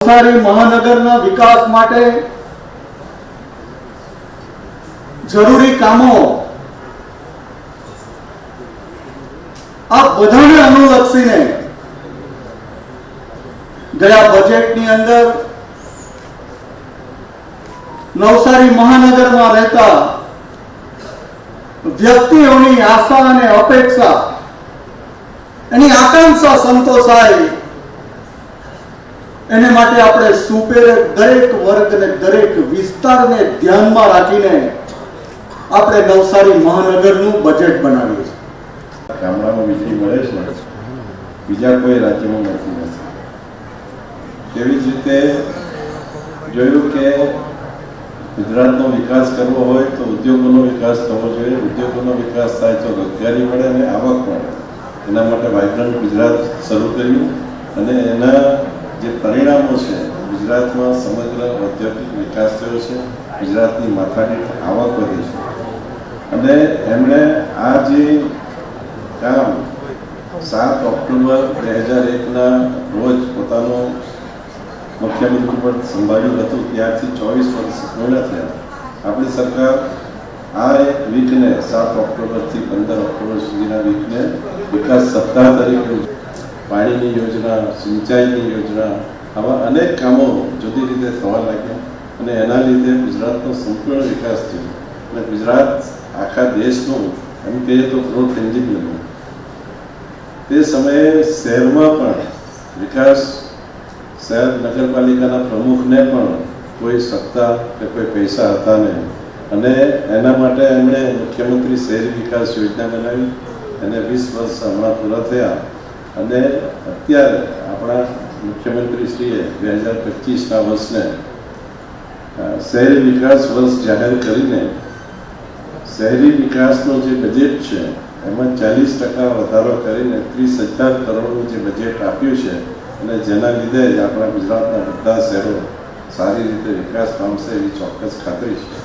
નવસારી મહાનગરના વિકાસ માટે જરૂરી કામો આ બધાને અનુલક્ષીને ગયા બજેટની અંદર નવસારી મહાનગરમાં રહેતા વ્યક્તિઓની આશા અને અપેક્ષા, એની આકાંક્ષા સંતોષાય એને માટે આપણે સુપેરે દરેક વર્ગ અને દરેક વિસ્તારને ધ્યાનમાં રાખીને આપણે નવસારી મહાનગરનું બજેટ બનાવ્યું છે. ગામડામાં વીજળી મળે છે, બીજા કોઈ રાજ્યમાં મળતી નથી. તેવી જ રીતે જોયું કે ગુજરાતનો વિકાસ કરવો હોય તો ઉદ્યોગોનો વિકાસ થવો જોઈએ. ઉદ્યોગોનો વિકાસ થાય તો રોજગારી મળે અને આવક મળે. એના માટે વાઇબ્રન્ટ ગુજરાત શરૂ કર્યું અને એના જે પરિણામો છે, ગુજરાતમાં સમગ્ર ઔદ્યોગિક વિકાસ થયો છે, ગુજરાતની માથાદીઠ આવક વધી છે અને એમણે આ જે કામ 7 ઓક્ટોબર 2001ના રોજ પોતાનું મુખ્યમંત્રી પદ સંભાળ્યું હતું. ત્યારથી 24 વર્ષ પૂર્ણ થયા. આપણી સરકાર આ એક વીકને 7 ઓક્ટોબરથી 15 ઓક્ટોબર સુધીના વીકને વિકાસ સપ્તાહ તરીકે, પાણીની યોજના, સિંચાઈની યોજના, આવા અનેક કામો જુદી રીતે થવા લાગ્યા અને એના લીધે ગુજરાતનો સંપૂર્ણ વિકાસ થયો અને ગુજરાત આખા દેશનું એમ કહીએ તો ગ્રોથ એન્જિન બન્યું. તે સમયે શહેરમાં પણ વિકાસ, શહેર નગરપાલિકાના પ્રમુખને પણ કોઈ સત્તા કે કોઈ પૈસા હતા નહીં અને એના માટે એમણે મુખ્યમંત્રી શહેરી વિકાસ યોજના બનાવી અને 20 વર્ષ હમણાં પૂરા થયા અને અત્યારે આપણા મુખ્યમંત્રીશ્રીએ 2025ના વર્ષને શહેરી વિકાસ વર્ષ જાહેર કરીને શહેરી વિકાસનો જે બજેટ છે એમાં 40% વધારો કરીને 30,000 કરોડનું જે બજેટ આપ્યું છે અને જેના લીધે જ આપણા ગુજરાતના બધા શહેરો સારી રીતે વિકાસ પામશે એવી ચોક્કસ ખાતરી છે.